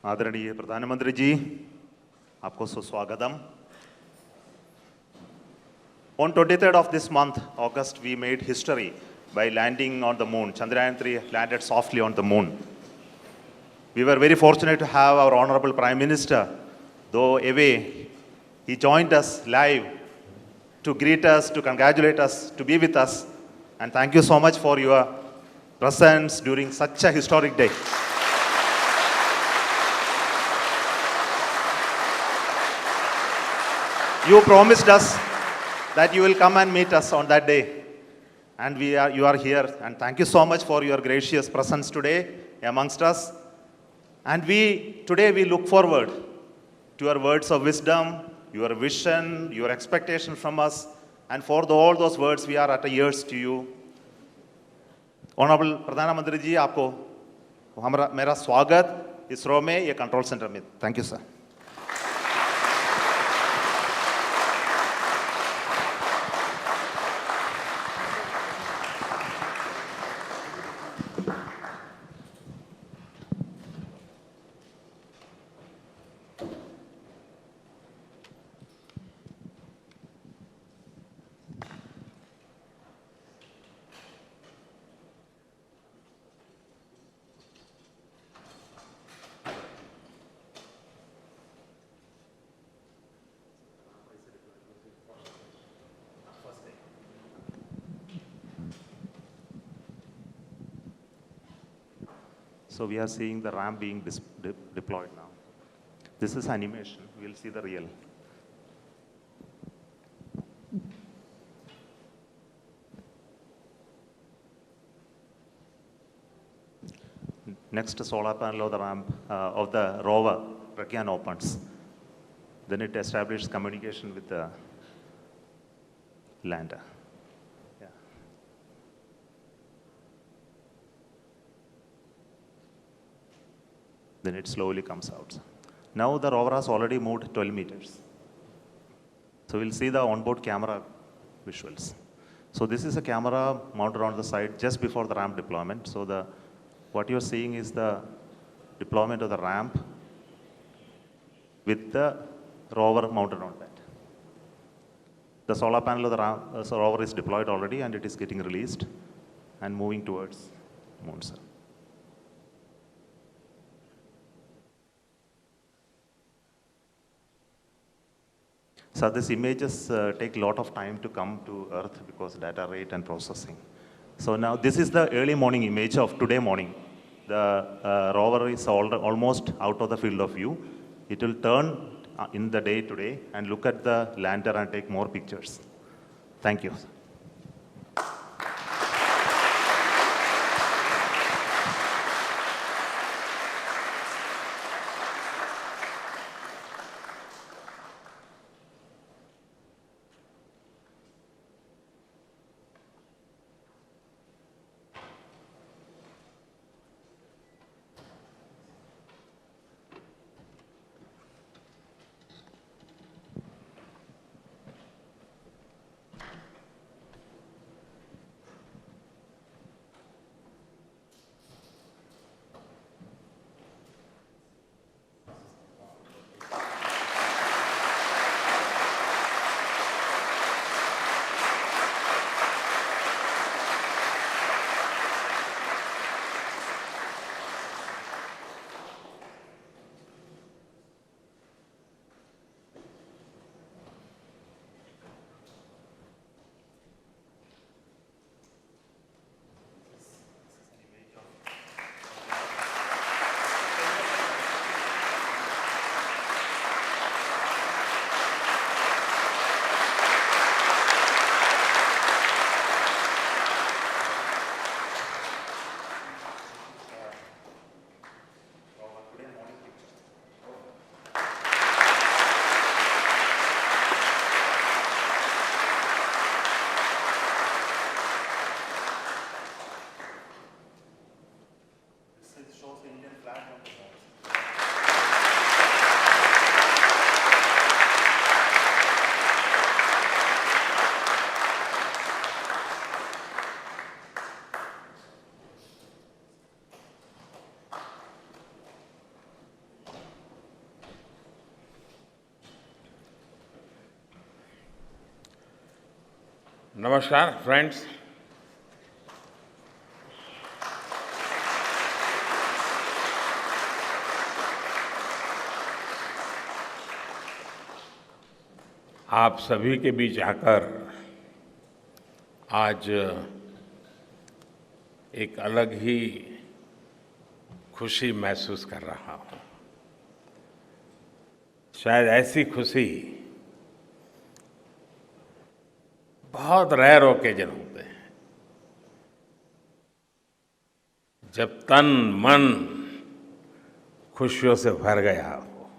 आदरणीय प्रधानमंत्री जी, आपको सुस्वागतम. On 23rd of this month, August, we made history by landing on the moon. Chandrayaan-3 landed softly on the moon. We were very fortunate to have our Honorable Prime Minister, though away, he joined us live to greet us, to congratulate us, to be with us. And thank you so much for your presence during such a historic day. You promised us that you will come and meet us on that day. And you are here. And thank you so much for your gracious presence today amongst us. And today we look forward to your words of wisdom, your vision, your expectation from us. And for all those words, we are at ears to you. Honorable Pradhana Mantri ji, आपको मेरा स्वागत इस रो में, ये control centre में. Thank you, sir. So we are seeing the ramp being deployed now. This is animation. We'll see the real. Next solar panel of the ramp of the rover, Pragyan opens. Then it establishes communication with the lander. Then it slowly comes out. Now the rover has already moved 12 meters. So we'll see the onboard camera visuals. So this is a camera mounted on the side just before the ramp deployment. So what you're seeing is the deployment of the ramp with the rover mounted on that. The solar panel of the rover is deployed already and it is getting released and moving towards moon cell. So these images take a lot of time to come to Earth because data rate and processing. So now this is the early morning image of today morning. The rover is almost out of the field of view. It will turn in the day today and look at the lander and take more pictures. Thank you. नमस्कार friends. आप सभी के बीच आकर आज एक अलग ही खुशी महसूस कर रहा हूं। शायद ऐसी खुशी बहुत रेयर ओकेजन होते हैं जब तन मन खुशियों से भर गया हो।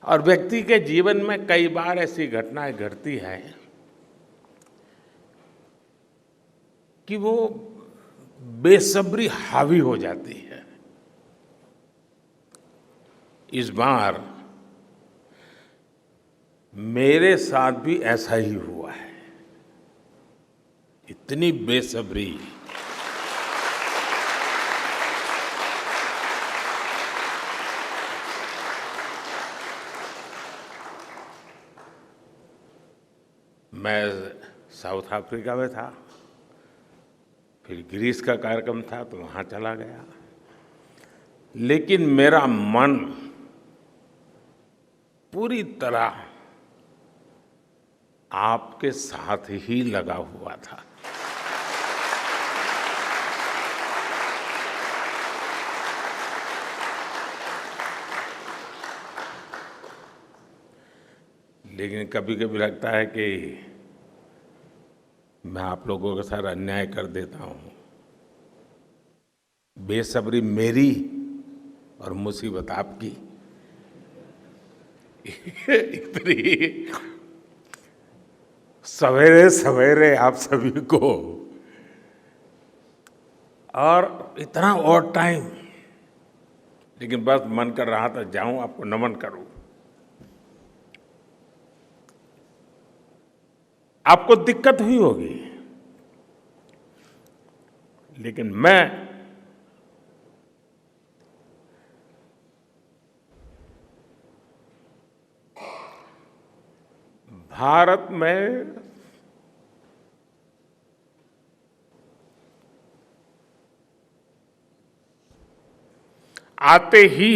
और व्यक्ति के जीवन में कई बार ऐसी घटनाएं घटती हैं कि वो बेसब्री हावी हो जाती है। इस बार मेरे साथ भी ऐसा ही हुआ है। इतनी बेसब्री, मैं साउथ अफ्रीका में था, फिर ग्रीस का कार्यक्रम था तो वहां चला गया, लेकिन मेरा मन पूरी तरह आपके साथ ही लगा हुआ था। लेकिन कभी कभी लगता है कि मैं आप लोगों के साथ अन्याय कर देता हूं। बेसब्री मेरी और मुसीबत आपकी। इतनी सवेरे सवेरे आप सभी को और इतना और टाइम, लेकिन बस मन कर रहा था जाऊं आपको नमन करूं। आपको दिक्कत हुई होगी, लेकिन मैं भारत में आते ही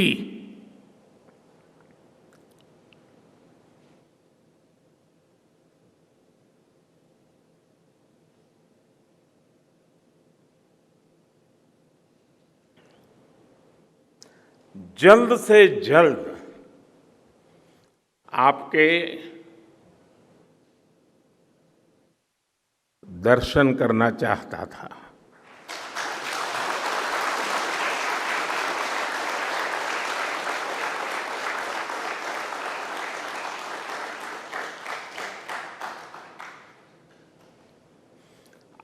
जल्द से जल्द आपके दर्शन करना चाहता था।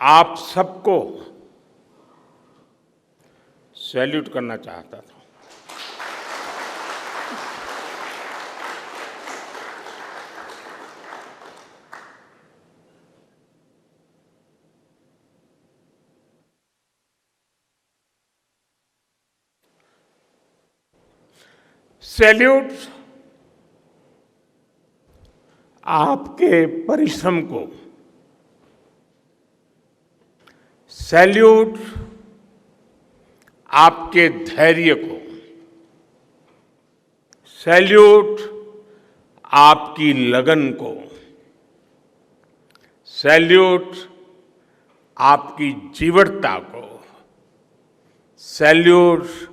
आप सबको सैल्यूट करना चाहता था। सैल्यूट आपके परिश्रम को, सैल्यूट आपके धैर्य को, सैल्यूट आपकी लगन को, सैल्यूट आपकी जीवटता को, सैल्यूट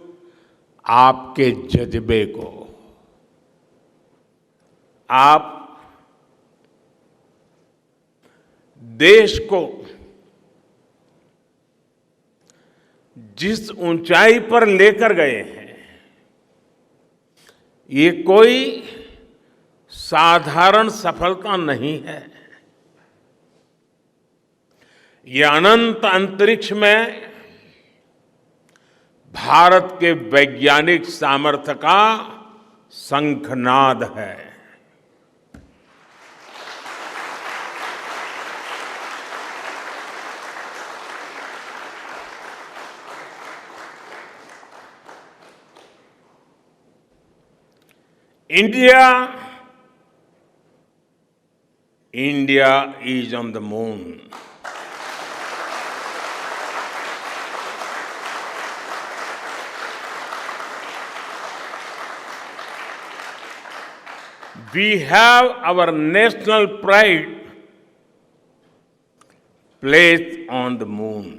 आपके जज्बे को। आप देश को जिस ऊंचाई पर लेकर गए हैं, ये कोई साधारण सफलता नहीं है। ये अनंत अंतरिक्ष में भारत के वैज्ञानिक सामर्थ्य का शंखनाद है। India India is on the moon. We have our national pride placed on the moon.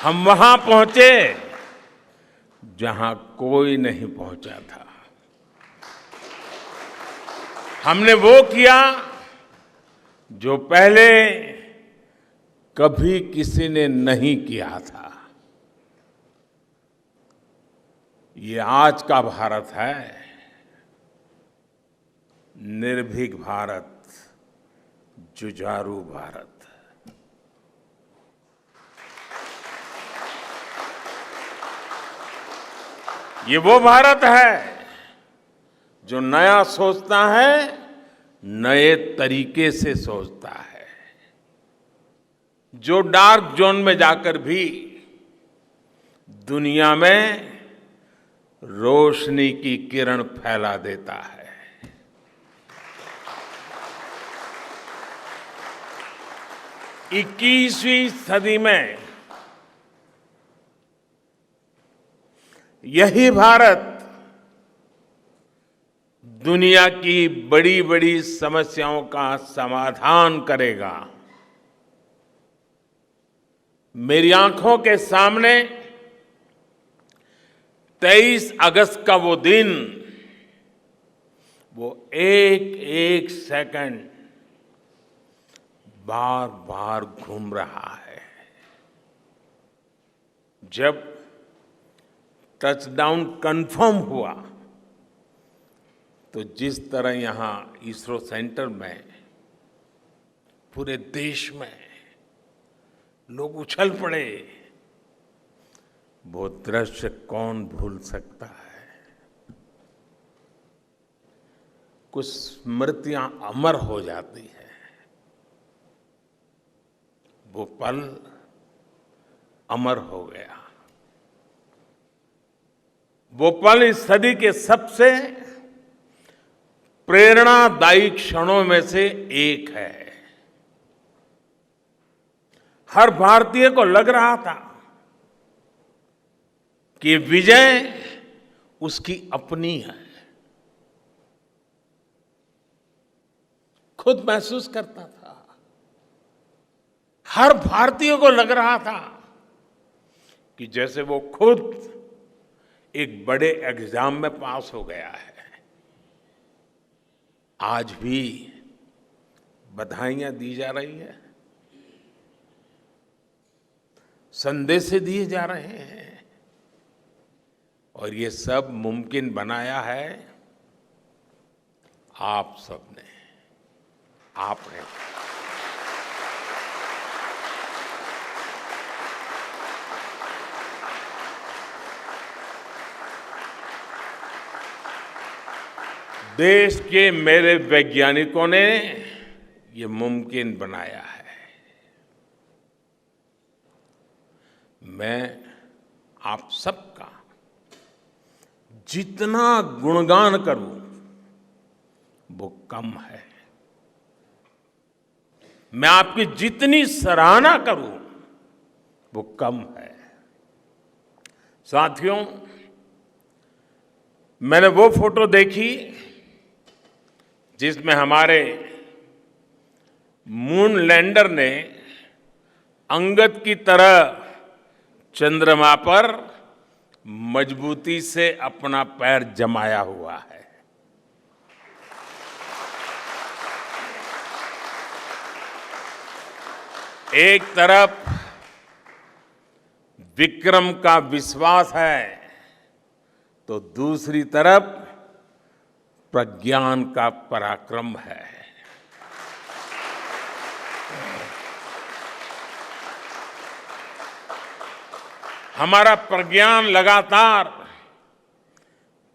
हम वहां पहुंचे जहां कोई नहीं पहुंचा था। हमने वो किया जो पहले कभी किसी ने नहीं किया था। ये आज का भारत है, निर्भीक भारत, जुझारू भारत। ये वो भारत है जो नया सोचता है, नए तरीके से सोचता है, जो डार्क जोन में जाकर भी दुनिया में रोशनी की किरण फैला देता है। 21वीं सदी में यही भारत दुनिया की बड़ी बड़ी समस्याओं का समाधान करेगा। मेरी आंखों के सामने 23 अगस्त का वो दिन, वो एक एक सेकंड बार बार घूम रहा है। जब टचडाउन कंफर्म हुआ तो जिस तरह यहां इसरो सेंटर में पूरे देश में लोग उछल पड़े, वो दृश्य कौन भूल सकता है। कुछ स्मृतियां अमर हो जाती हैं। वो पल अमर हो गया। वो पल इस सदी के सबसे प्रेरणादायी क्षणों में से एक है। हर भारतीय को लग रहा था कि विजय उसकी अपनी है। खुद महसूस करता था। हर भारतीय को लग रहा था कि जैसे वो खुद एक बड़े एग्जाम में पास हो गया है। आज भी बधाइयां दी जा रही है, संदेश दिए जा रहे हैं, और ये सब मुमकिन बनाया है आप सबने, आपने। देश के मेरे वैज्ञानिकों ने ये मुमकिन बनाया है। मैं आप सबका जितना गुणगान करूं वो कम है। मैं आपकी जितनी सराहना करूं वो कम है। साथियों, मैंने वो फोटो देखी जिसमें हमारे मून लैंडर ने अंगद की तरह चंद्रमा पर मजबूती से अपना पैर जमाया हुआ है। एक तरफ विक्रम का विश्वास है तो दूसरी तरफ प्रज्ञान का पराक्रम है। हमारा प्रज्ञान लगातार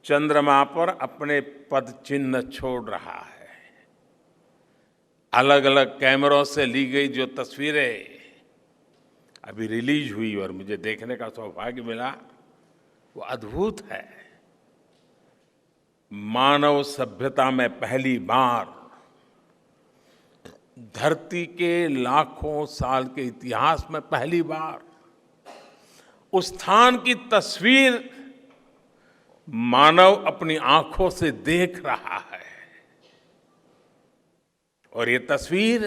चंद्रमा पर अपने पद चिन्ह छोड़ रहा है। अलग अलग कैमरों से ली गई जो तस्वीरें अभी रिलीज हुई और मुझे देखने का सौभाग्य मिला, वो अद्भुत है। मानव सभ्यता में पहली बार धरती के लाखों साल के इतिहास में पहली बार उस स्थान की तस्वीर मानव अपनी आंखों से देख रहा है। और ये तस्वीर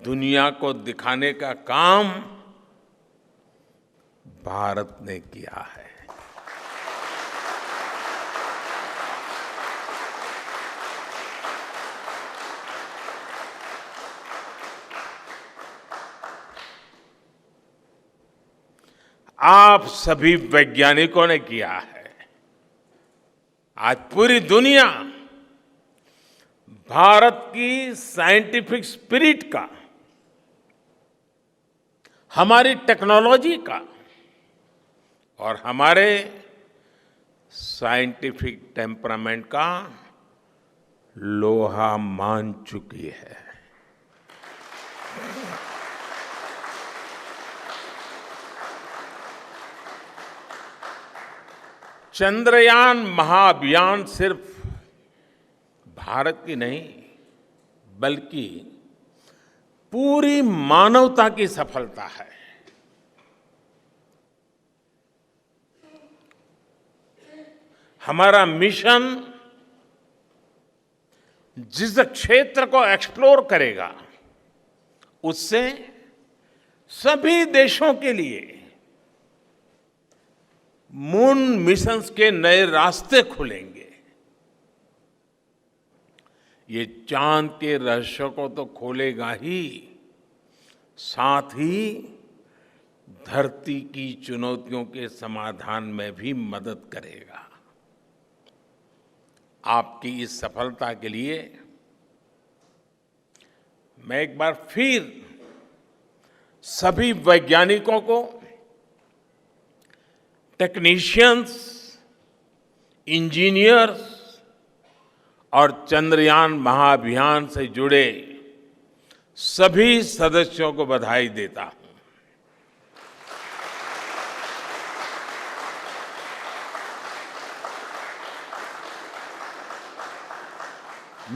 दुनिया को दिखाने का काम भारत ने किया है। आप सभी वैज्ञानिकों ने किया है। आज पूरी दुनिया भारत की साइंटिफिक स्पिरिट का, हमारी टेक्नोलॉजी का और हमारे साइंटिफिक टेम्परामेंट का लोहा मान चुकी है। चंद्रयान महाअभियान सिर्फ भारत की नहीं बल्कि पूरी मानवता की सफलता है। हमारा मिशन जिस क्षेत्र को एक्सप्लोर करेगा उससे सभी देशों के लिए मून मिशंस के नए रास्ते खुलेंगे। ये चांद के रहस्य को तो खोलेगा ही, साथ ही धरती की चुनौतियों के समाधान में भी मदद करेगा। आपकी इस सफलता के लिए मैं एक बार फिर सभी वैज्ञानिकों को, टेक्नीशियंस, इंजीनियर्स और चंद्रयान महाअभियान से जुड़े सभी सदस्यों को बधाई देता हूं।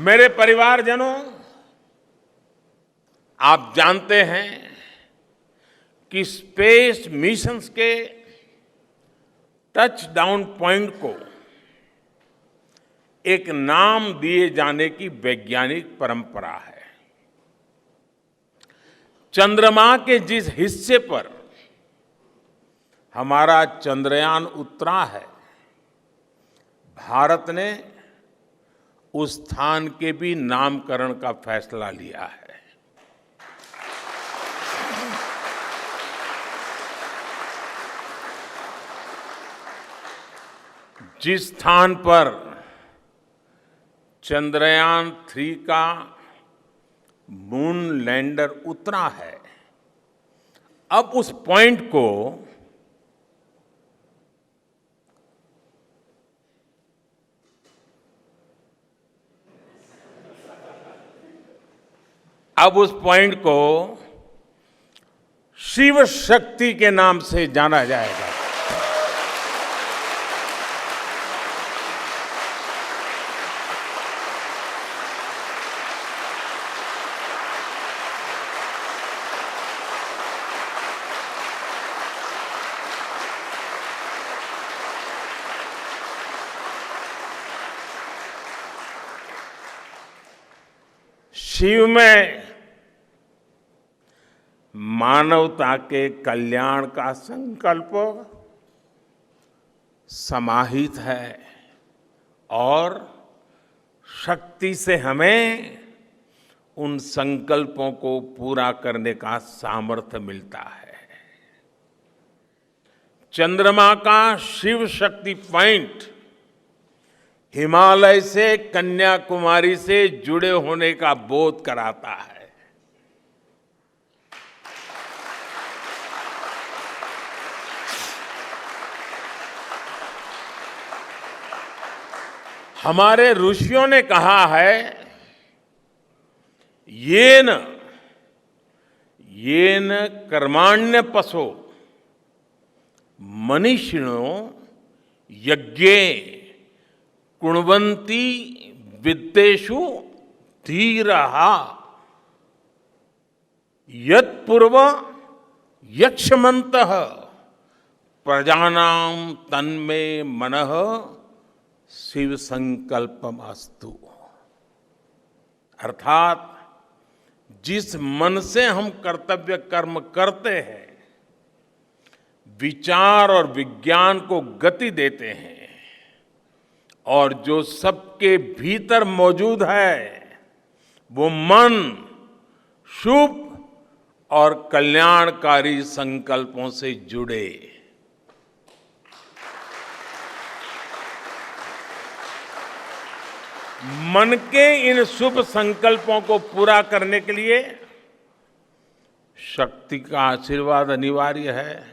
मेरे परिवारजनों, आप जानते हैं कि स्पेस मिशंस के टच डाउन पॉइंट को एक नाम दिए जाने की वैज्ञानिक परंपरा है। चंद्रमा के जिस हिस्से पर हमारा चंद्रयान उतरा है, भारत ने उस स्थान के भी नामकरण का फैसला लिया है। जिस स्थान पर चंद्रयान 3 का मून लैंडर उतरा है, अब उस पॉइंट को शिव शक्ति के नाम से जाना जाएगा। शिव में मानवता के कल्याण का संकल्प समाहित है और शक्ति से हमें उन संकल्पों को पूरा करने का सामर्थ्य मिलता है। चंद्रमा का शिव शक्ति पॉइंट हिमालय से कन्याकुमारी से जुड़े होने का बोध कराता है। हमारे ऋषियों ने कहा है, येन कर्माण्य पशो मनीषिणो यज्ञे गुणवंती विद्येषु धीरः यत्पूर्व यक्ष्मन्तः प्रजानां तन्मे मनः शिव संकल्पमस्तु। अर्थात जिस मन से हम कर्तव्य कर्म करते हैं, विचार और विज्ञान को गति देते हैं, और जो सबके भीतर मौजूद है, वो मन शुभ और कल्याणकारी संकल्पों से जुड़े। मन के इन शुभ संकल्पों को पूरा करने के लिए शक्ति का आशीर्वाद अनिवार्य है,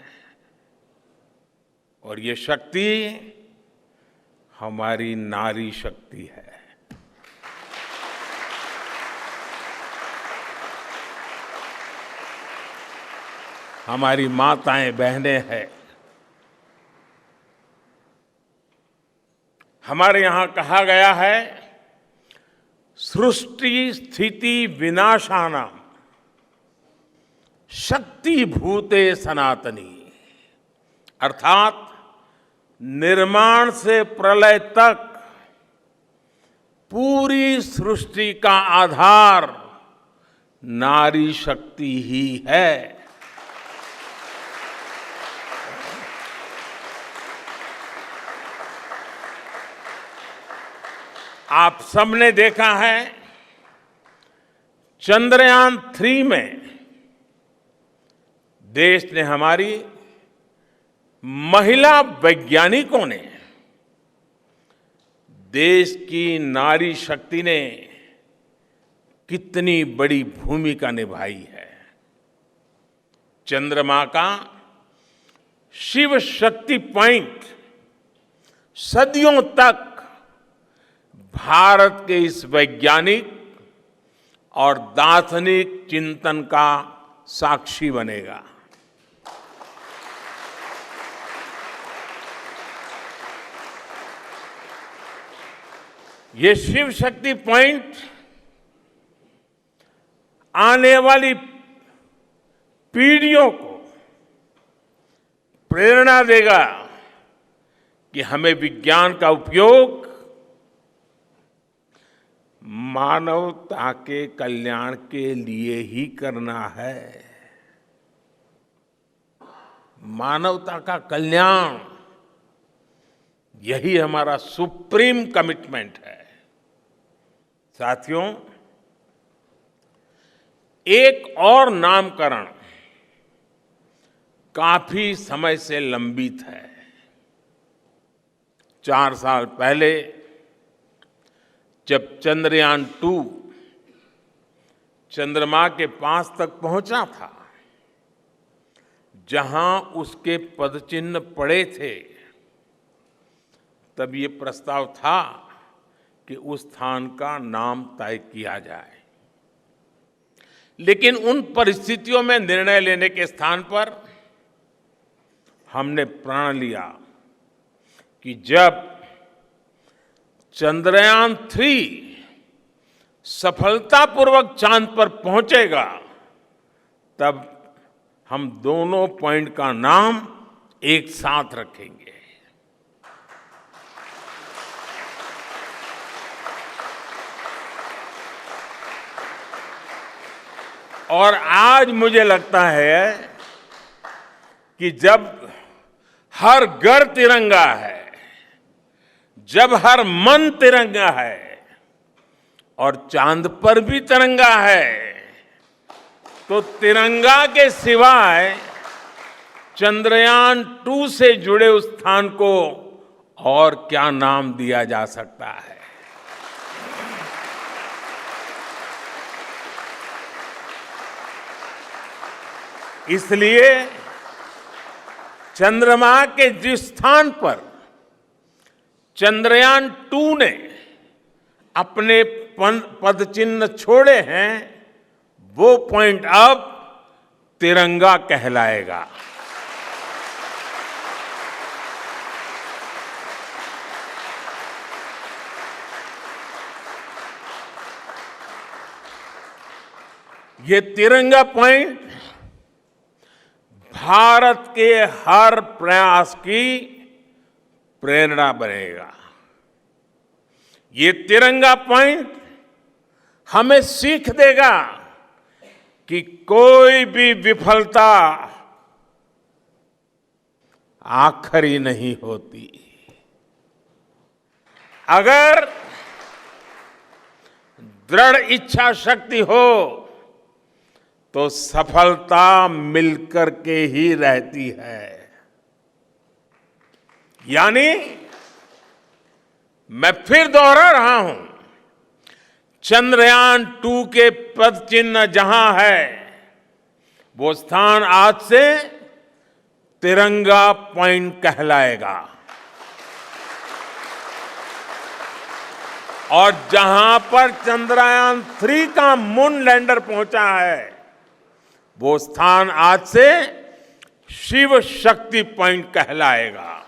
और ये शक्ति हमारी नारी शक्ति है। हमारी माताएं बहनें हैं। हमारे यहां कहा गया है, सृष्टि स्थिति विनाशानां शक्ति भूते सनातनी। अर्थात निर्माण से प्रलय तक पूरी सृष्टि का आधार नारी शक्ति ही है। आप सबने देखा है, चंद्रयान 3 में देश ने, हमारी महिला वैज्ञानिकों ने, देश की नारी शक्ति ने कितनी बड़ी भूमिका निभाई है। चंद्रमा का शिव शक्ति पॉइंट सदियों तक भारत के इस वैज्ञानिक और दार्शनिक चिंतन का साक्षी बनेगा। ये शिव शक्ति पॉइंट आने वाली पीढ़ियों को प्रेरणा देगा कि हमें विज्ञान का उपयोग मानवता के कल्याण के लिए ही करना है। मानवता का कल्याण, यही हमारा सुप्रीम कमिटमेंट है। साथियों, एक और नामकरण काफी समय से लंबित है। 4 साल पहले जब चंद्रयान 2 चंद्रमा के पास तक पहुंचा था, जहां उसके पदचिन्ह पड़े थे, तब ये प्रस्ताव था कि उस स्थान का नाम तय किया जाए। लेकिन उन परिस्थितियों में निर्णय लेने के स्थान पर हमने प्रण लिया कि जब चंद्रयान 3 सफलतापूर्वक चांद पर पहुंचेगा, तब हम दोनों पॉइंट का नाम एक साथ रखेंगे। और आज मुझे लगता है कि जब हर घर तिरंगा है, जब हर मन तिरंगा है और चांद पर भी तिरंगा है, तो तिरंगा के सिवाय चंद्रयान 2 से जुड़े उस स्थान को और क्या नाम दिया जा सकता है। इसलिए चंद्रमा के जिस स्थान पर चंद्रयान 2 ने अपने पदचिन्ह छोड़े हैं, वो पॉइंट अब तिरंगा कहलाएगा। ये तिरंगा पॉइंट भारत के हर प्रयास की प्रेरणा बनेगा। ये तिरंगा पॉइंट हमें सीख देगा कि कोई भी विफलता आखिरी नहीं होती। अगर दृढ़ इच्छा शक्ति हो तो सफलता मिलकर के ही रहती है। यानी मैं फिर दोहरा रहा हूं, चंद्रयान 2 के पद चिन्ह जहां है, वो स्थान आज से तिरंगा पॉइंट कहलाएगा। और जहां पर चंद्रयान 3 का मून लैंडर पहुंचा है, वो स्थान आज से शिव शक्ति पॉइंट कहलाएगा।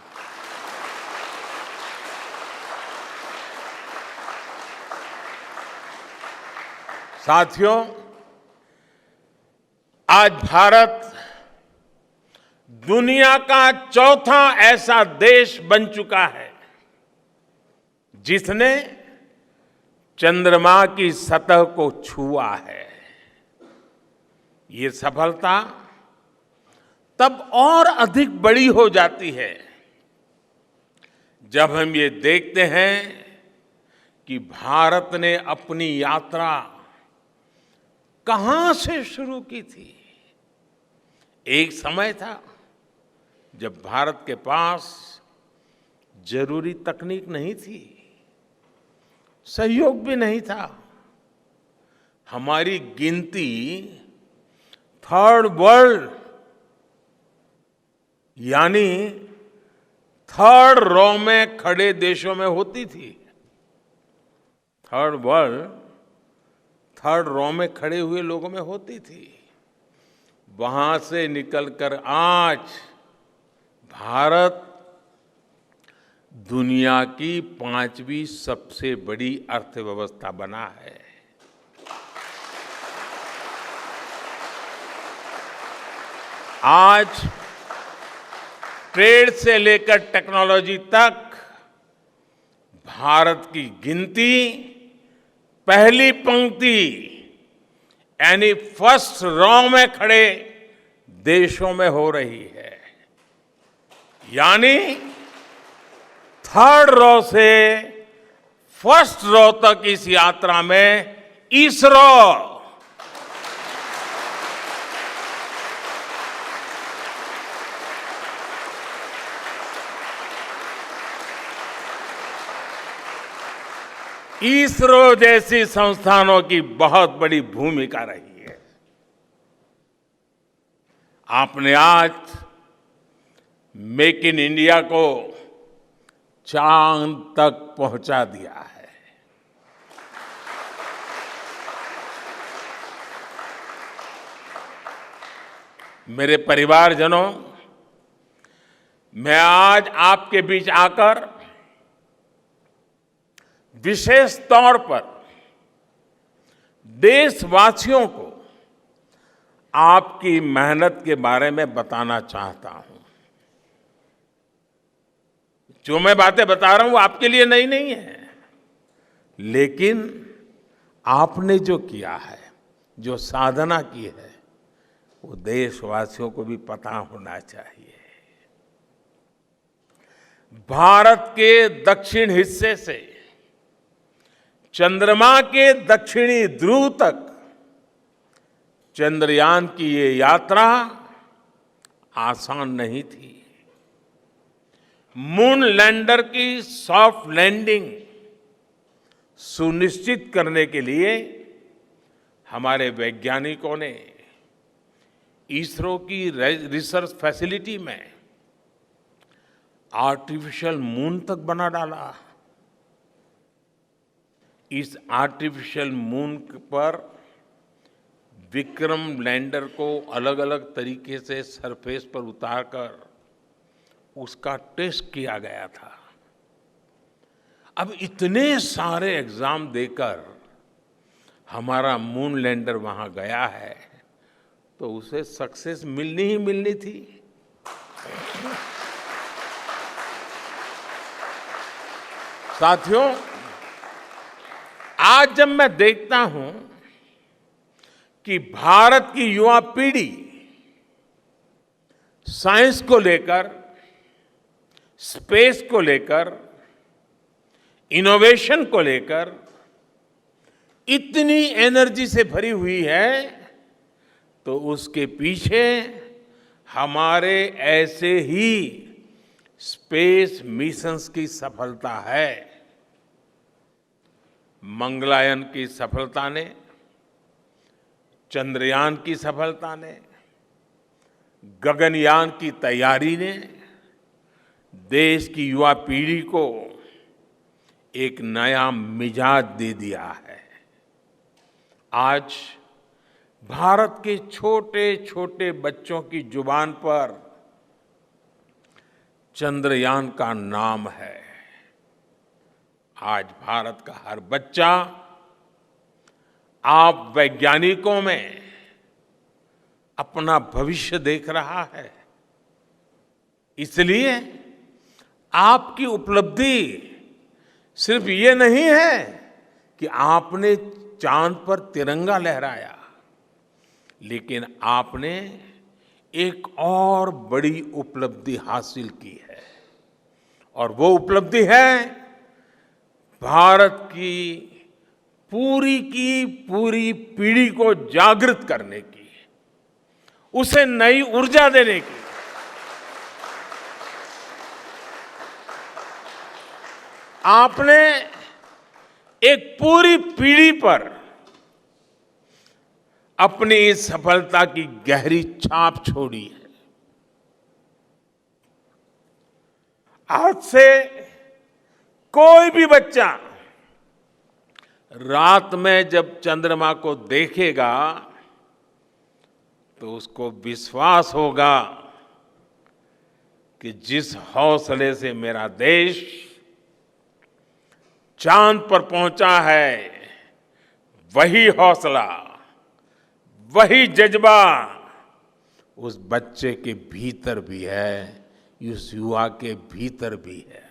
साथियों, आज भारत दुनिया का चौथा ऐसा देश बन चुका है जिसने चंद्रमा की सतह को छुआ है। ये सफलता तब और अधिक बड़ी हो जाती है जब हम ये देखते हैं कि भारत ने अपनी यात्रा कहां से शुरू की थी। एक समय था जब भारत के पास जरूरी तकनीक नहीं थी, सहयोग भी नहीं था। हमारी गिनती थर्ड वर्ल्ड यानी थर्ड रो में खड़े देशों में होती थी। थर्ड वर्ल्ड थर्ड रो में खड़े हुए लोगों में होती थी। वहां से निकलकर आज भारत दुनिया की 5वीं सबसे बड़ी अर्थव्यवस्था बना है। आज ट्रेड से लेकर टेक्नोलॉजी तक भारत की गिनती पहली पंक्ति यानी फर्स्ट रो में खड़े देशों में हो रही है। यानी थर्ड रो से फर्स्ट रो तक इस यात्रा में इसरो इसरो जैसी संस्थानों की बहुत बड़ी भूमिका रही है। आपने आज मेक इन इंडिया को चांद तक पहुंचा दिया है। मेरे परिवारजनों, मैं आज आपके बीच आकर विशेष तौर पर देशवासियों को आपकी मेहनत के बारे में बताना चाहता हूं। जो मैं बातें बता रहा हूं वो आपके लिए नई नहीं है, लेकिन आपने जो किया है, जो साधना की है, वो देशवासियों को भी पता होना चाहिए। भारत के दक्षिण हिस्से से चंद्रमा के दक्षिणी ध्रुव तक चंद्रयान की ये यात्रा आसान नहीं थी। मून लैंडर की सॉफ्ट लैंडिंग सुनिश्चित करने के लिए हमारे वैज्ञानिकों ने इसरो की रिसर्च फैसिलिटी में आर्टिफिशियल मून तक बना डाला। इस आर्टिफिशियल मून पर विक्रम लैंडर को अलग अलग तरीके से सरफेस पर उतारकर उसका टेस्ट किया गया था। अब इतने सारे एग्जाम देकर हमारा मून लैंडर वहां गया है तो उसे सक्सेस मिलनी ही मिलनी थी। साथियों, आज जब मैं देखता हूं कि भारत की युवा पीढ़ी साइंस को लेकर, स्पेस को लेकर, इनोवेशन को लेकर इतनी एनर्जी से भरी हुई है, तो उसके पीछे हमारे ऐसे ही स्पेस मिशंस की सफलता है। मंगलयान की सफलता ने, चंद्रयान की सफलता ने, गगनयान की तैयारी ने देश की युवा पीढ़ी को एक नया मिजाज दे दिया है। आज भारत के छोटे छोटे बच्चों की जुबान पर चंद्रयान का नाम है। आज भारत का हर बच्चा आप वैज्ञानिकों में अपना भविष्य देख रहा है। इसलिए आपकी उपलब्धि सिर्फ ये नहीं है कि आपने चांद पर तिरंगा लहराया, लेकिन आपने एक और बड़ी उपलब्धि हासिल की है, और वो उपलब्धि है भारत की पूरी पीढ़ी को जागृत करने की, उसे नई ऊर्जा देने की। आपने एक पूरी पीढ़ी पर अपनी इस सफलता की गहरी छाप छोड़ी है। आज से कोई भी बच्चा रात में जब चंद्रमा को देखेगा तो उसको विश्वास होगा कि जिस हौसले से मेरा देश चांद पर पहुंचा है, वही हौसला, वही जज्बा उस बच्चे के भीतर भी है, उस युवा के भीतर भी है।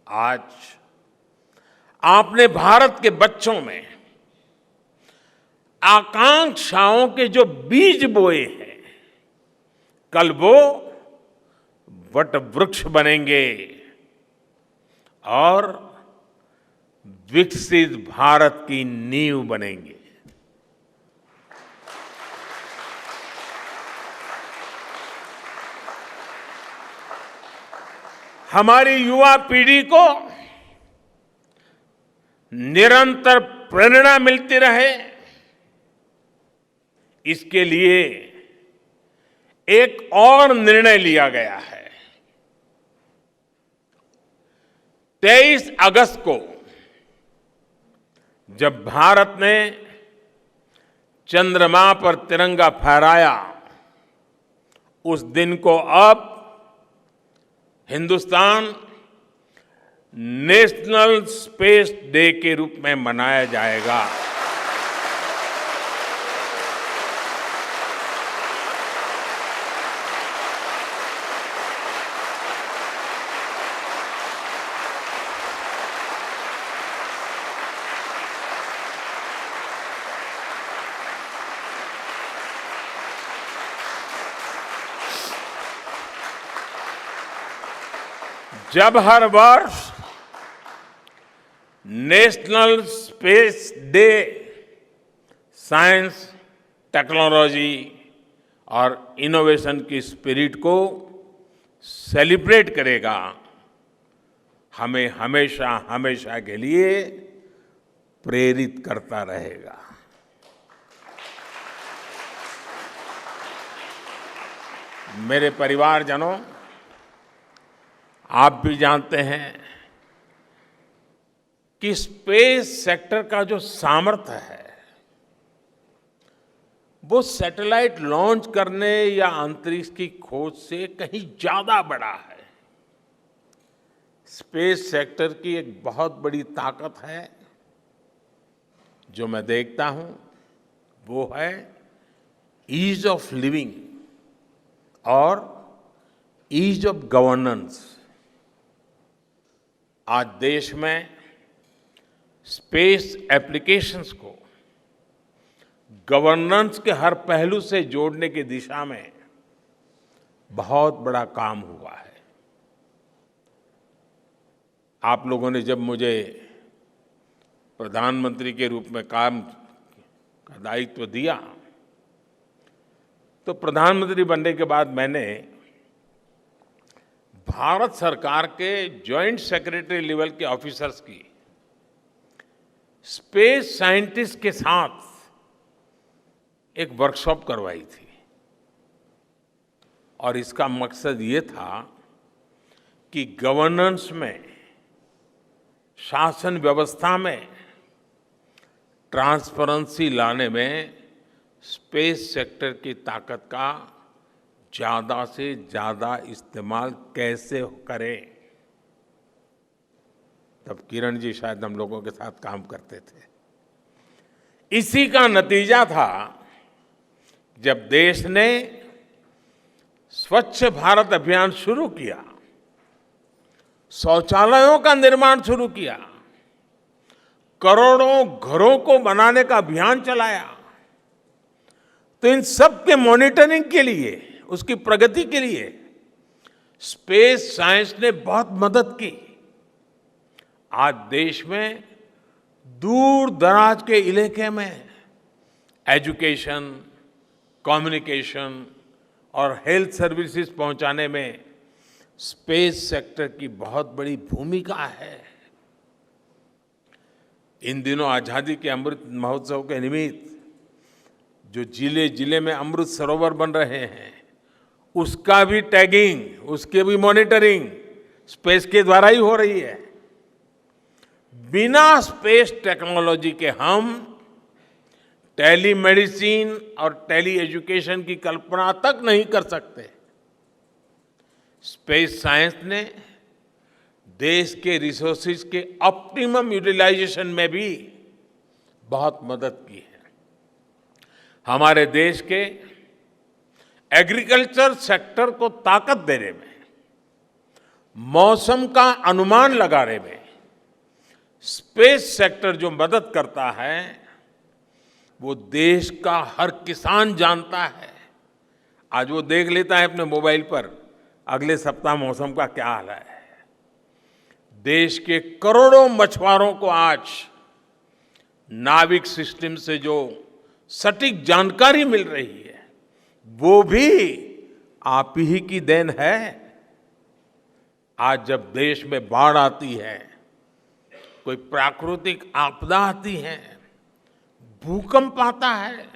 आज आपने भारत के बच्चों में आकांक्षाओं के जो बीज बोए हैं, कल वो वट वृक्ष बनेंगे और विकसित भारत की नींव बनेंगे। हमारी युवा पीढ़ी को निरंतर प्रेरणा मिलती रहे, इसके लिए एक और निर्णय लिया गया है। 23 अगस्त को जब भारत ने चंद्रमा पर तिरंगा फहराया, उस दिन को अब हिंदुस्तान नेशनल स्पेस डे के रूप में मनाया जाएगा। जब हर वर्ष national space day science, technology और इनोवेशन की स्पिरिट को सेलिब्रेट करेगा, हमें हमेशा हमेशा के लिए प्रेरित करता रहेगा। मेरे परिवारजनों, आप भी जानते हैं कि स्पेस सेक्टर का जो सामर्थ्य है, वो सैटेलाइट लॉन्च करने या अंतरिक्ष की खोज से कहीं ज्यादा बड़ा है। स्पेस सेक्टर की एक बहुत बड़ी ताकत है जो मैं देखता हूं वो है ईज ऑफ लिविंग और ईज ऑफ गवर्नेंस। आज देश में स्पेस एप्लीकेशंस को गवर्नेंस के हर पहलू से जोड़ने की दिशा में बहुत बड़ा काम हुआ है। आप लोगों ने जब मुझे प्रधानमंत्री के रूप में काम का दायित्व दिया तो प्रधानमंत्री बनने के बाद मैंने भारत सरकार के जॉइंट सेक्रेटरी लेवल के ऑफिसर्स की स्पेस साइंटिस्ट के साथ एक वर्कशॉप करवाई थी और इसका मकसद ये था कि गवर्नेंस में, शासन व्यवस्था में ट्रांसपेरेंसी लाने में स्पेस सेक्टर की ताकत का ज्यादा से ज्यादा इस्तेमाल कैसे करें। तब किरण जी शायद हम लोगों के साथ काम करते थे। इसी का नतीजा था जब देश ने स्वच्छ भारत अभियान शुरू किया, शौचालयों का निर्माण शुरू किया, करोड़ों घरों को बनाने का अभियान चलाया। तो इन सब के मॉनिटरिंग के लिए, उसकी प्रगति के लिए स्पेस साइंस ने बहुत मदद की। आज देश में दूर दराज के इलाके में एजुकेशन, कम्युनिकेशन और हेल्थ सर्विसेज पहुंचाने में स्पेस सेक्टर की बहुत बड़ी भूमिका है। इन दिनों आजादी के अमृत महोत्सव के निमित्त जो जिले जिले में अमृत सरोवर बन रहे हैं, उसका भी टैगिंग, उसके भी मॉनिटरिंग स्पेस के द्वारा ही हो रही है। बिना स्पेस टेक्नोलॉजी के हम टेलीमेडिसिन और टेली एजुकेशन की कल्पना तक नहीं कर सकते। स्पेस साइंस ने देश के रिसोर्सेज के ऑप्टिमम यूटिलाइजेशन में भी बहुत मदद की है। हमारे देश के एग्रीकल्चर सेक्टर को ताकत देने में, मौसम का अनुमान लगाने में स्पेस सेक्टर जो मदद करता है वो देश का हर किसान जानता है। आज वो देख लेता है अपने मोबाइल पर अगले सप्ताह मौसम का क्या हाल है। देश के करोड़ों मछुआरों को आज नाविक सिस्टम से जो सटीक जानकारी मिल रही है वो भी आप ही की देन है। आज जब देश में बाढ़ आती है, कोई प्राकृतिक आपदा आती है, भूकंप आता है,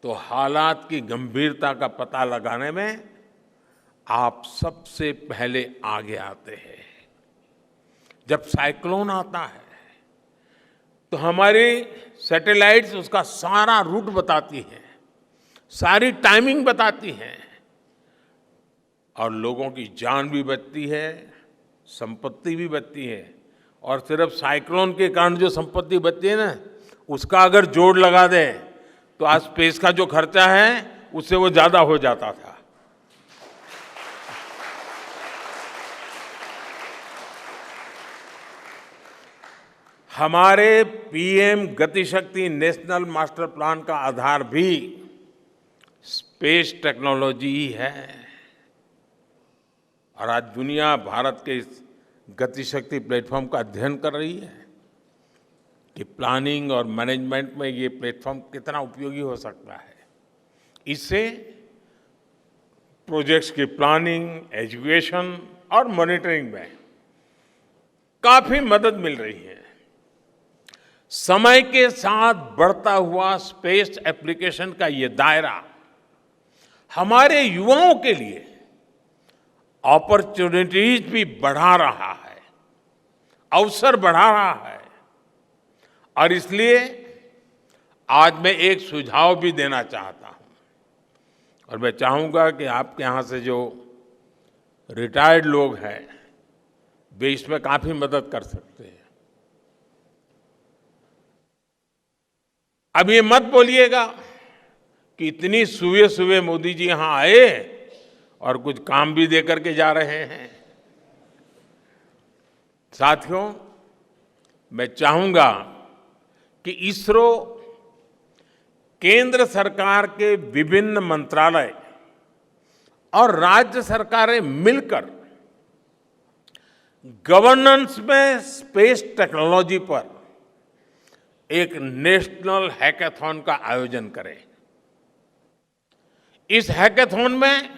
तो हालात की गंभीरता का पता लगाने में आप सबसे पहले आगे आते हैं। जब साइक्लोन आता है तो हमारी सैटेलाइट्स उसका सारा रूट बताती हैं, सारी टाइमिंग बताती हैं और लोगों की जान भी बचती है, संपत्ति भी बचती है। और सिर्फ साइक्लोन के कारण जो संपत्ति बचती है ना, उसका अगर जोड़ लगा दें तो आज स्पेस का जो खर्चा है उससे वो ज्यादा हो जाता था। हमारे PM Gatishakti national master plan का आधार भी स्पेस टेक्नोलॉजी ही है। और आज दुनिया भारत के इस गतिशक्ति प्लेटफॉर्म का अध्ययन कर रही है कि प्लानिंग और मैनेजमेंट में ये प्लेटफॉर्म कितना उपयोगी हो सकता है। इससे प्रोजेक्ट्स की प्लानिंग, एजुकेशन और मॉनिटरिंग में काफी मदद मिल रही है। समय के साथ बढ़ता हुआ स्पेस एप्लीकेशन का ये दायरा हमारे युवाओं के लिए अपॉर्चुनिटीज भी बढ़ा रहा है, अवसर बढ़ा रहा है। और इसलिए आज मैं एक सुझाव भी देना चाहता हूं और मैं चाहूंगा कि आपके यहां से जो रिटायर्ड लोग हैं वे इसमें काफी मदद कर सकते हैं। अब ये मत बोलिएगा कि इतनी सुबह सुबह मोदी जी यहां आए और कुछ काम भी दे करके जा रहे हैं। साथियों, मैं चाहूंगा कि इसरो केंद्र सरकार के विभिन्न मंत्रालय और राज्य सरकारें मिलकर गवर्नेंस में स्पेस टेक्नोलॉजी पर एक नेशनल हैकाथॉन का आयोजन करें। इस हैकाथॉन में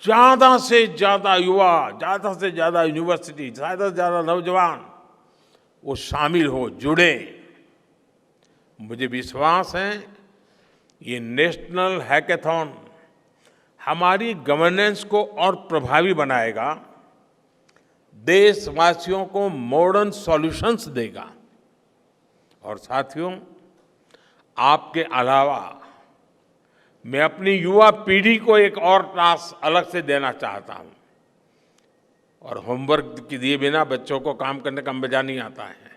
ज्यादा से ज्यादा युवा, ज्यादा से ज्यादा यूनिवर्सिटी, ज्यादा से ज्यादा नौजवान वो शामिल हो, जुड़े। मुझे विश्वास है ये नेशनल हैकाथॉन हमारी गवर्नेंस को और प्रभावी बनाएगा, देशवासियों को मॉडर्न सॉल्यूशंस देगा। और साथियों, आपके अलावा मैं अपनी युवा पीढ़ी को एक और टास्क अलग से देना चाहता हूं। और होमवर्क के दिए बिना बच्चों को काम करने का मजा नहीं आता है।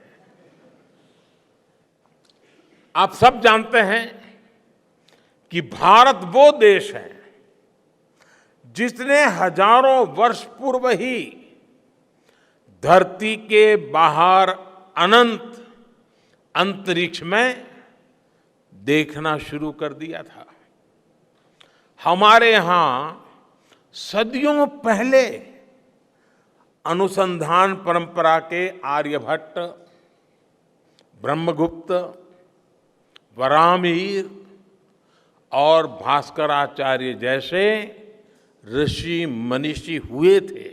आप सब जानते हैं कि भारत वो देश है जिसने हजारों वर्ष पूर्व ही धरती के बाहर अनंत अंतरिक्ष में देखना शुरू कर दिया था। हमारे यहां सदियों पहले अनुसंधान परंपरा के आर्यभट्ट, ब्रह्मगुप्त, वराहमिहिर और भास्कराचार्य जैसे ऋषि मनीषी हुए थे।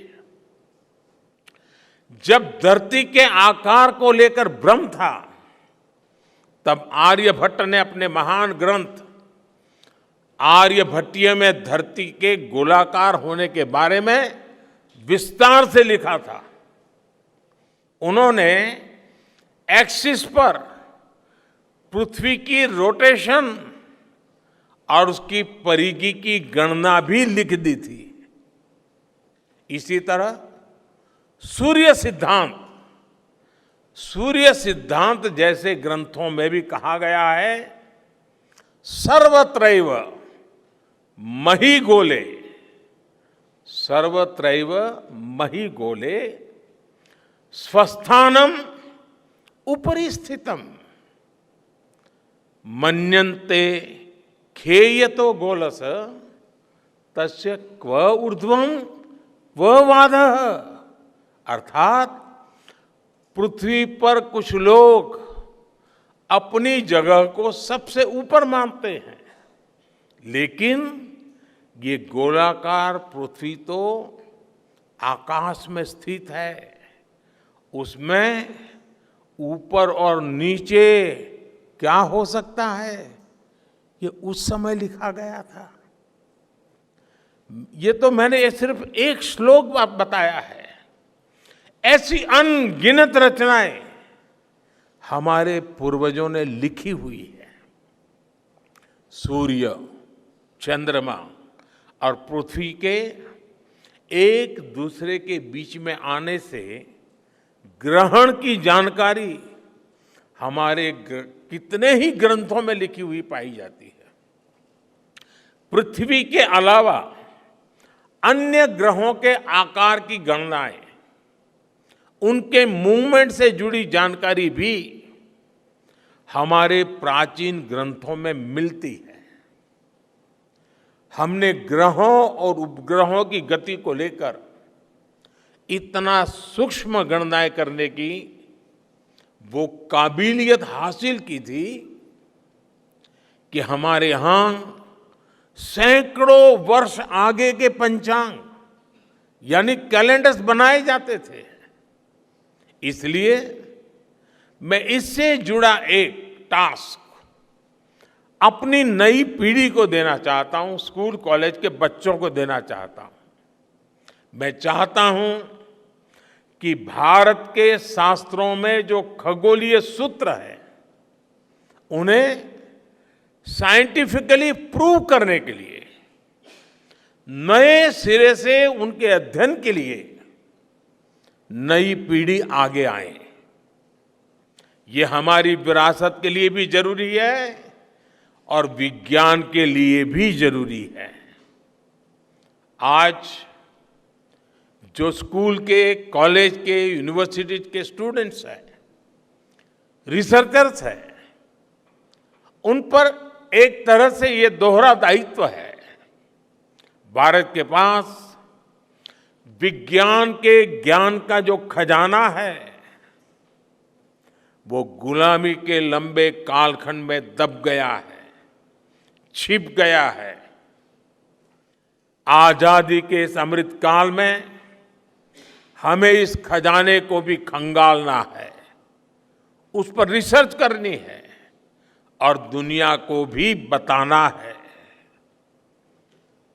जब धरती के आकार को लेकर भ्रम था, तब आर्यभट्ट ने अपने महान ग्रंथ आर्यभट्टीय में धरती के गोलाकार होने के बारे में विस्तार से लिखा था। उन्होंने एक्सिस पर पृथ्वी की रोटेशन और उसकी परिधि की गणना भी लिख दी थी। इसी तरह सूर्य सिद्धांत जैसे ग्रंथों में भी कहा गया है, सर्वत्रैव महिगोले, सर्वत्रैव महिगोले स्वस्थानम उपरि स्थितम मन्यन्ते खेयतो गोलस तस्य क्व ऊर्ध्वं क्व वादः। अर्थात पृथ्वी पर कुछ लोग अपनी जगह को सबसे ऊपर मानते हैं, लेकिन ये गोलाकार पृथ्वी तो आकाश में स्थित है, उसमें ऊपर और नीचे क्या हो सकता है, ये उस समय लिखा गया था। ये तो मैंने सिर्फ एक श्लोक बताया है। ऐसी अनगिनत रचनाएं हमारे पूर्वजों ने लिखी हुई है। सूर्य, चंद्रमा और पृथ्वी के एक दूसरे के बीच में आने से ग्रहण की जानकारी हमारे कितने ही ग्रंथों में लिखी हुई पाई जाती है। पृथ्वी के अलावा अन्य ग्रहों के आकार की गणनाएं, उनके मूवमेंट से जुड़ी जानकारी भी हमारे प्राचीन ग्रंथों में मिलती है। हमने ग्रहों और उपग्रहों की गति को लेकर इतना सूक्ष्म गणनाएं करने की वो काबिलियत हासिल की थी कि हमारे यहां सैकड़ों वर्ष आगे के पंचांग यानी कैलेंडर्स बनाए जाते थे। इसलिए मैं इससे जुड़ा एक टास्क अपनी नई पीढ़ी को देना चाहता हूं, स्कूल कॉलेज के बच्चों को देना चाहता हूं। मैं चाहता हूं कि भारत के शास्त्रों में जो खगोलीय सूत्र है, उन्हें साइंटिफिकली प्रूव करने के लिए नए सिरे से उनके अध्ययन के लिए नई पीढ़ी आगे आए। ये हमारी विरासत के लिए भी जरूरी है और विज्ञान के लिए भी जरूरी है। आज जो स्कूल के, कॉलेज के, यूनिवर्सिटी के स्टूडेंट्स हैं, रिसर्चर्स हैं, उन पर एक तरह से ये दोहरा दायित्व है। भारत के पास विज्ञान के ज्ञान का जो खजाना है वो गुलामी के लंबे कालखंड में दब गया है, छिप गया है। आजादी के इस अमृत काल में हमें इस खजाने को भी खंगालना है, उस पर रिसर्च करनी है और दुनिया को भी बताना है।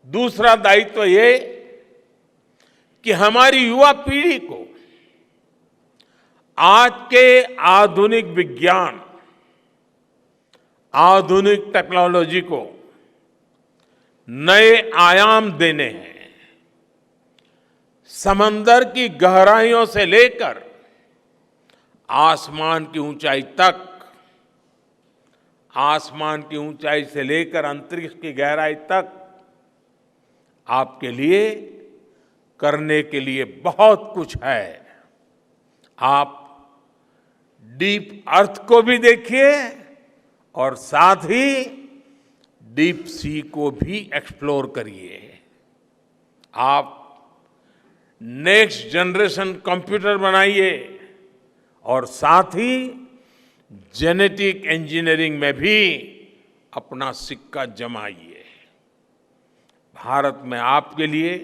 दूसरा दायित्व ये कि हमारी युवा पीढ़ी को आज के आधुनिक विज्ञान, आधुनिक टेक्नोलॉजी को नए आयाम देने हैं। समंदर की गहराइयों से लेकर आसमान की ऊंचाई तक, आसमान की ऊंचाई से लेकर अंतरिक्ष की गहराई तक आपके लिए करने के लिए बहुत कुछ है। आप डीप अर्थ को भी देखिए और साथ ही डीप सी को भी एक्सप्लोर करिए। आप नेक्स्ट जनरेशन कंप्यूटर बनाइए और साथ ही जेनेटिक इंजीनियरिंग में भी अपना सिक्का जमाइए। भारत में आपके लिए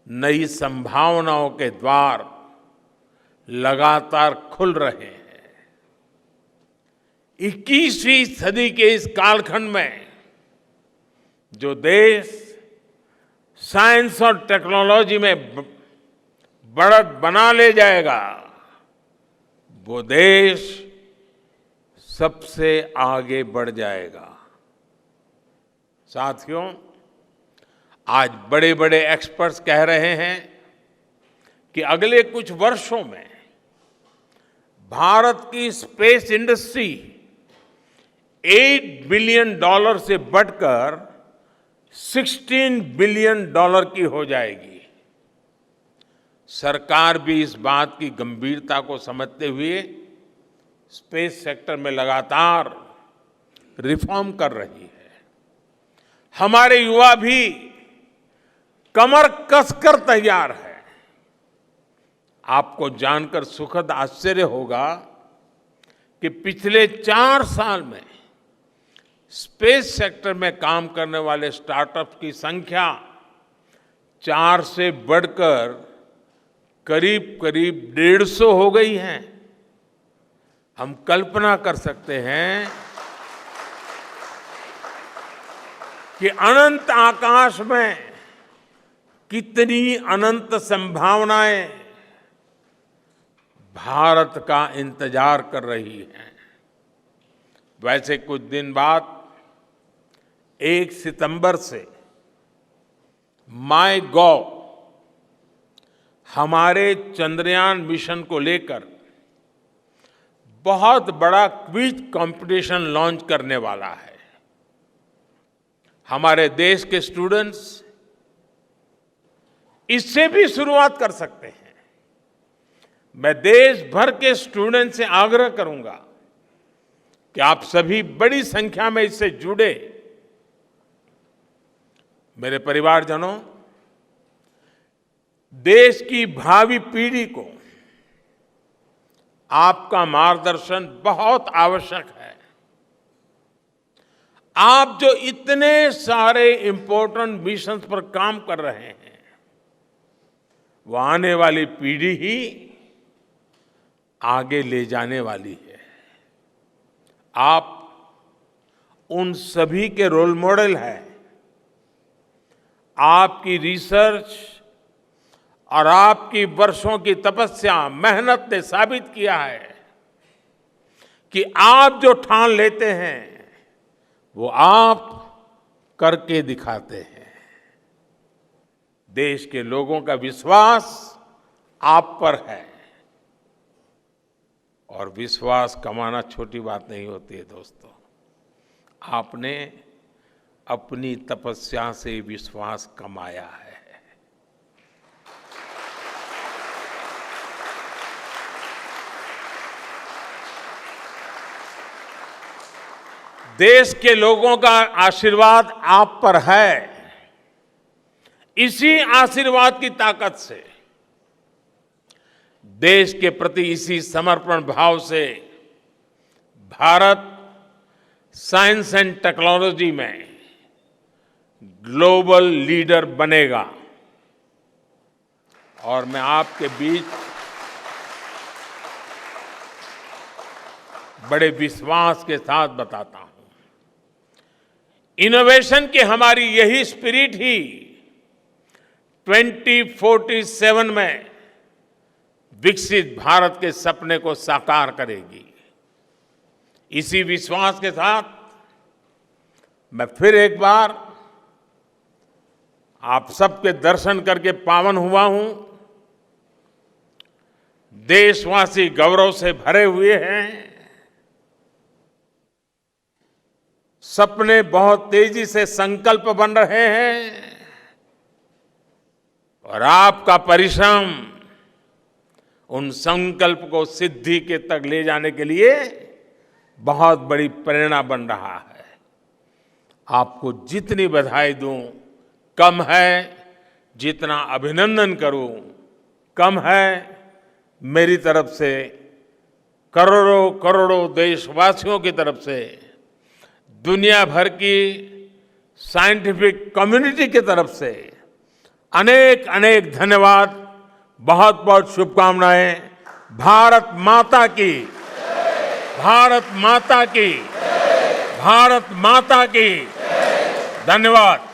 नई संभावनाओं के द्वार लगातार खुल रहे हैं। 21वीं सदी के इस कालखंड में जो देश साइंस और टेक्नोलॉजी में बढ़त बना ले जाएगा, वो देश सबसे आगे बढ़ जाएगा। साथियों, आज बड़े बड़े एक्सपर्ट्स कह रहे हैं कि अगले कुछ वर्षों में भारत की स्पेस इंडस्ट्री $8 बिलियन से बढ़कर $16 बिलियन की हो जाएगी। सरकार भी इस बात की गंभीरता को समझते हुए स्पेस सेक्टर में लगातार रिफॉर्म कर रही है। हमारे युवा भी कमर कसकर तैयार है। आपको जानकर सुखद आश्चर्य होगा कि पिछले 4 साल में स्पेस सेक्टर में काम करने वाले स्टार्टअप्स की संख्या 4 से बढ़कर करीब करीब 150 हो गई है। हम कल्पना कर सकते हैं कि अनंत आकाश में कितनी अनंत संभावनाएं भारत का इंतजार कर रही हैं। वैसे कुछ दिन बाद 1 सितंबर से माईगॉव हमारे चंद्रयान मिशन को लेकर बहुत बड़ा क्विज कंपटीशन लॉन्च करने वाला है। हमारे देश के स्टूडेंट्स इससे भी शुरुआत कर सकते हैं। मैं देश भर के स्टूडेंट से आग्रह करूंगा कि आप सभी बड़ी संख्या में इससे जुड़े। मेरे परिवारजनों, देश की भावी पीढ़ी को आपका मार्गदर्शन बहुत आवश्यक है। आप जो इतने सारे इंपॉर्टेंट मिशंस पर काम कर रहे हैं, वो आने वाली पीढ़ी ही आगे ले जाने वाली है। आप उन सभी के रोल मॉडल हैं। आपकी रिसर्च और आपकी वर्षों की तपस्या, मेहनत ने साबित किया है कि आप जो ठान लेते हैं वो आप करके दिखाते हैं। देश के लोगों का विश्वास आप पर है और विश्वास कमाना छोटी बात नहीं होती है दोस्तों। आपने अपनी तपस्या से विश्वास कमाया है। देश के लोगों का आशीर्वाद आप पर है। इसी आशीर्वाद की ताकत से, देश के प्रति इसी समर्पण भाव से भारत साइंस एंड टेक्नोलॉजी में ग्लोबल लीडर बनेगा। और मैं आपके बीच बड़े विश्वास के साथ बताता हूं, इनोवेशन की हमारी यही स्पिरिट ही 2047 में विकसित भारत के सपने को साकार करेगी। इसी विश्वास के साथ मैं फिर एक बार आप सबके दर्शन करके पावन हुआ हूं। देशवासी गौरव से भरे हुए हैं। सपने बहुत तेजी से संकल्प बन रहे हैं और आपका परिश्रम उन संकल्प को सिद्धि के तक ले जाने के लिए बहुत बड़ी प्रेरणा बन रहा है। आपको जितनी बधाई दूं कम है, जितना अभिनंदन करूं कम है। मेरी तरफ से करोड़ों करोड़ों देशवासियों की तरफ से, दुनिया भर की साइंटिफिक कम्युनिटी की तरफ से अनेक अनेक धन्यवाद, बहुत बहुत शुभकामनाएं। भारत माता की, भारत माता की, भारत माता की। धन्यवाद।